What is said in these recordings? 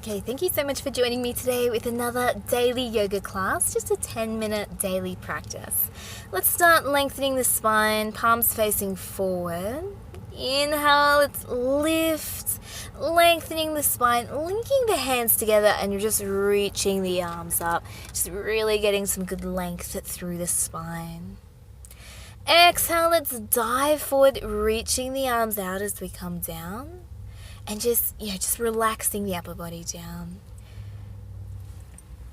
Okay, thank you so much for joining me today with another daily yoga class, just a 10-minute daily practice. Let's start lengthening the spine, palms facing forward. Inhale, let's lift, lengthening the spine, linking the hands together, and you're just reaching the arms up, just really getting some good length through the spine. Exhale, let's dive forward, reaching the arms out as we come down. And just relaxing the upper body down.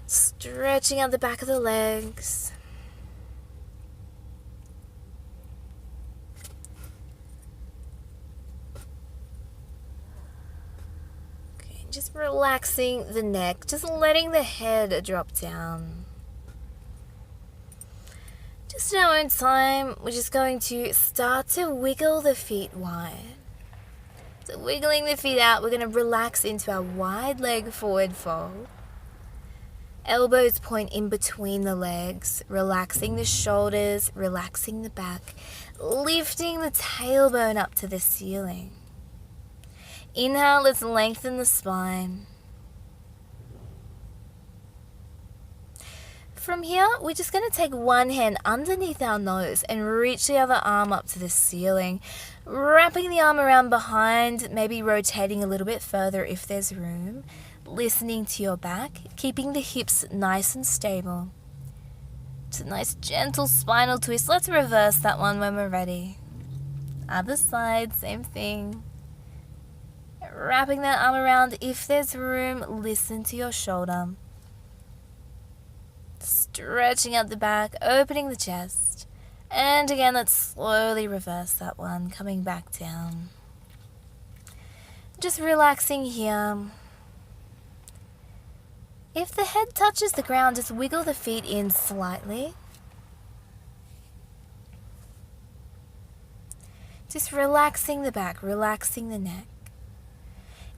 Stretching out the back of the legs. Okay, just relaxing the neck, just letting the head drop down. Just in our own time, we're just going to start to wiggle the feet wide. So wiggling the feet out, we're going to relax into our wide leg forward fold. Elbows point in between the legs, relaxing the shoulders, relaxing the back, lifting the tailbone up to the ceiling. Inhale, let's lengthen the spine. From here, we're just going to take one hand underneath our nose and reach the other arm up to the ceiling, wrapping the arm around behind, maybe rotating a little bit further if there's room, listening to your back, keeping the hips nice and stable. It's a nice gentle spinal twist. Let's reverse that one when we're ready. Other side, same thing. Wrapping that arm around, if there's room, listen to your shoulder. Stretching out the back, opening the chest. And again, let's slowly reverse that one, coming back down. Just relaxing here. If the head touches the ground, just wiggle the feet in slightly. Just relaxing the back, relaxing the neck.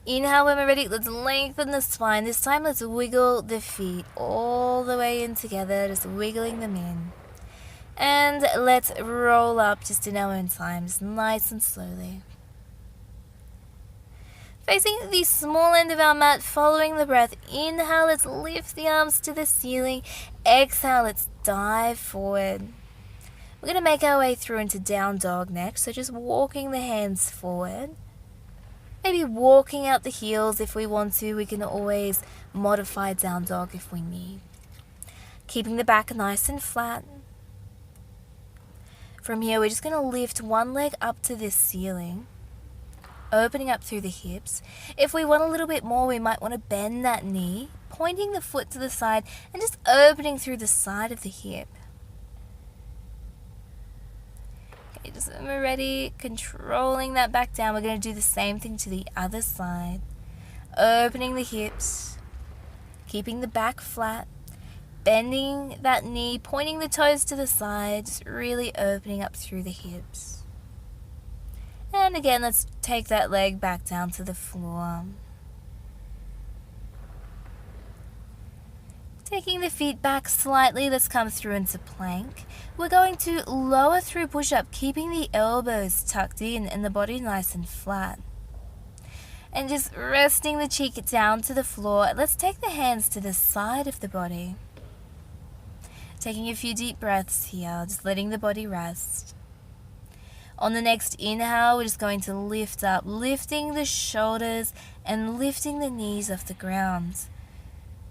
Inhale when we're ready, let's lengthen the spine. This time let's wiggle the feet all the way in together, just wiggling them in. And let's roll up just in our own time, just nice and slowly. Facing the small end of our mat, following the breath. Inhale, let's lift the arms to the ceiling. Exhale, let's dive forward. We're going to make our way through into down dog next, so just walking the hands forward. Maybe walking out the heels if we want to. We can always modify down dog if we need. Keeping the back nice and flat. From here, we're just going to lift one leg up to this ceiling, opening up through the hips. If we want a little bit more, we might want to bend that knee, pointing the foot to the side, and just opening through the side of the hip. Okay, just when we're ready, controlling that back down, we're going to do the same thing to the other side. Opening the hips, keeping the back flat, bending that knee, pointing the toes to the side, just really opening up through the hips. And again, let's take that leg back down to the floor. Taking the feet back slightly, let's come through into plank. We're going to lower through push-up, keeping the elbows tucked in and the body nice and flat. And just resting the cheek down to the floor. Let's take the hands to the side of the body. Taking a few deep breaths here, just letting the body rest. On the next inhale, we're just going to lift up, lifting the shoulders and lifting the knees off the ground.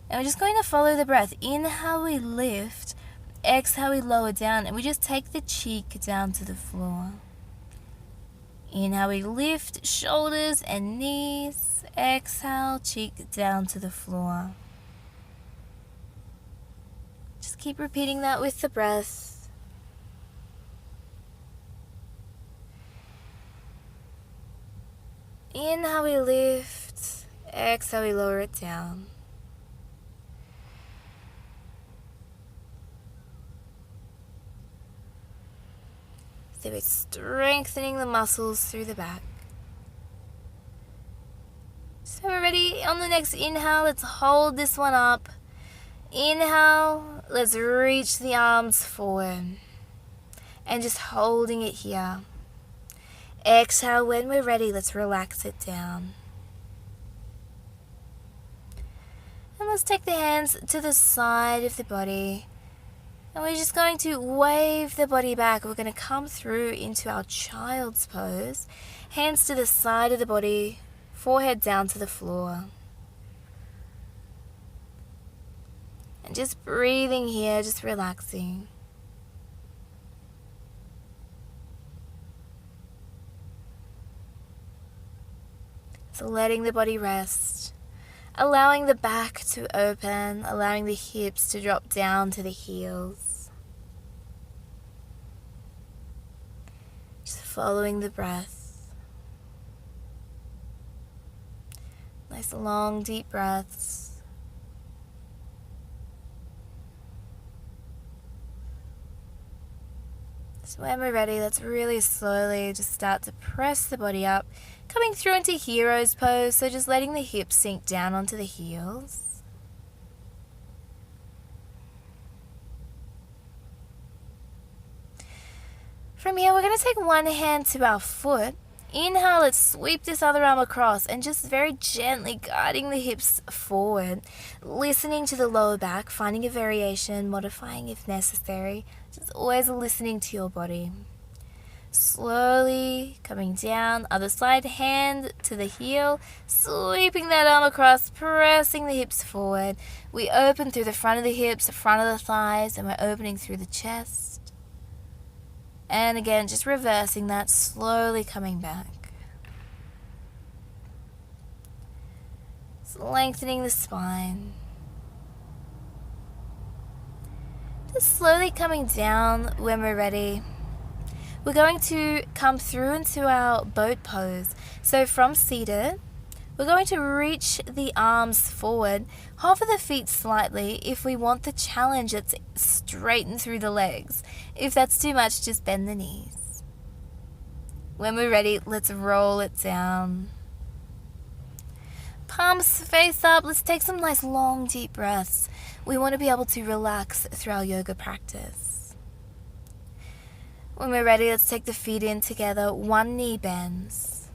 And we're just going to follow the breath. Inhale, we lift. Exhale, we lower down. And we just take the cheek down to the floor. Inhale, we lift shoulders and knees. Exhale, cheek down to the floor. Just keep repeating that with the breath. Inhale, we lift. Exhale, we lower it down. So we're strengthening the muscles through the back. So we're ready. On the next inhale, let's hold this one up. Inhale, let's reach the arms forward. And just holding it here. Exhale, when we're ready, let's relax it down. let's take the hands to the side of the body. And we're just going to wave the body back. We're going to come through into our child's pose. Hands to the side of the body, forehead down to the floor. And just breathing here, just relaxing. So letting the body rest. Allowing the back to open, allowing the hips to drop down to the heels. Just following the breath. Nice long deep breaths. So when we're ready, let's really slowly just start to press the body up. Coming through into hero's pose, so just letting the hips sink down onto the heels. From here, we're going to take one hand to our foot. Inhale, let's sweep this other arm across and just very gently guiding the hips forward. Listening to the lower back, finding a variation, modifying if necessary. Just always listening to your body. Slowly coming down, other side, hand to the heel, sweeping that arm across, pressing the hips forward. We open through the front of the hips, the front of the thighs, and we're opening through the chest. And again, just reversing that, slowly coming back. Lengthening the spine. Just slowly coming down when we're ready. We're going to come through into our boat pose. So from seated, we're going to reach the arms forward, hover the feet slightly if we want the challenge that's straightened through the legs. If that's too much, just bend the knees. When we're ready, let's roll it down. Palms face up. Let's take some nice long deep breaths. We want to be able to relax through our yoga practice. When we're ready, let's take the feet in together. One knee bends.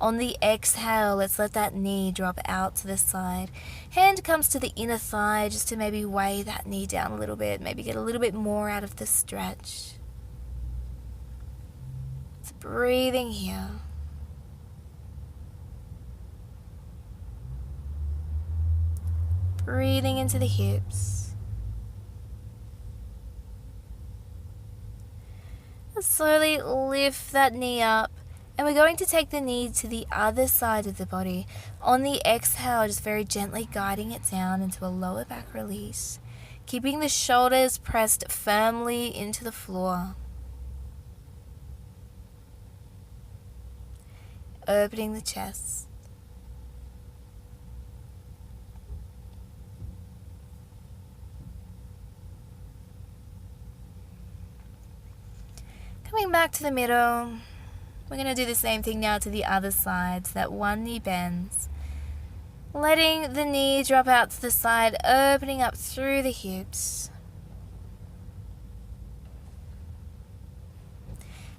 On the exhale, let's let that knee drop out to the side. Hand comes to the inner thigh just to maybe weigh that knee down a little bit. Maybe get a little bit more out of the stretch. It's breathing here. Breathing into the hips. Slowly lift that knee up, and we're going to take the knee to the other side of the body. On the exhale, just very gently guiding it down into a lower back release, keeping the shoulders pressed firmly into the floor. Opening the chest. Coming back to the middle, we're going to do the same thing now to the other side, so that one knee bends. Letting the knee drop out to the side, opening up through the hips.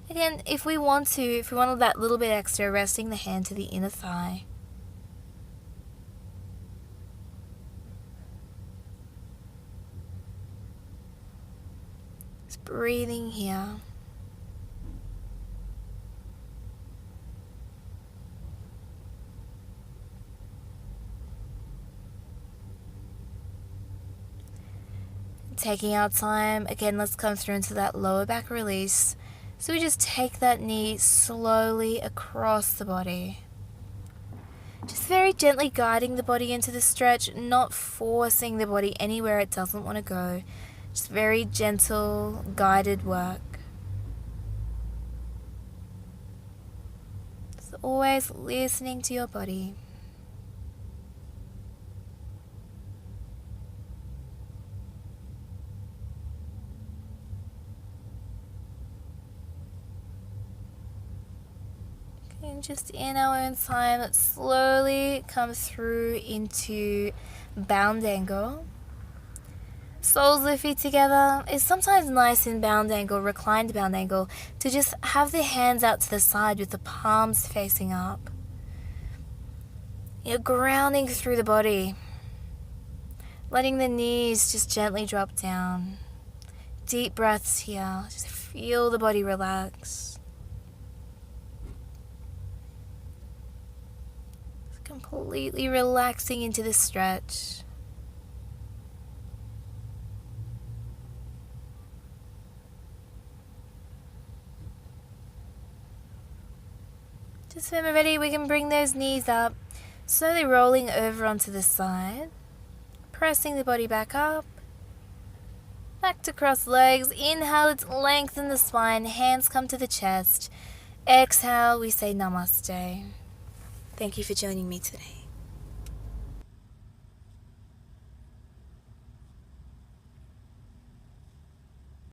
Again, if we want that little bit extra, resting the hand to the inner thigh. Just breathing here. Taking our time, again, let's come through into that lower back release. So we just take that knee slowly across the body. Just very gently guiding the body into the stretch, not forcing the body anywhere it doesn't want to go. Just very gentle, guided work. So always listening to your body. And just in our own time, let's slowly come through into bound angle. Soles of the feet together. It's sometimes nice in bound angle, reclined bound angle, to just have the hands out to the side with the palms facing up. You're grounding through the body. letting the knees just gently drop down. Deep breaths here. Just feel the body relax. Completely relaxing into the stretch. Just when we're ready, we can bring those knees up, slowly rolling over onto the side, pressing the body back up, back to cross legs. Inhale, let's lengthen the spine, hands come to the chest. Exhale, we say namaste. Thank you for joining me today.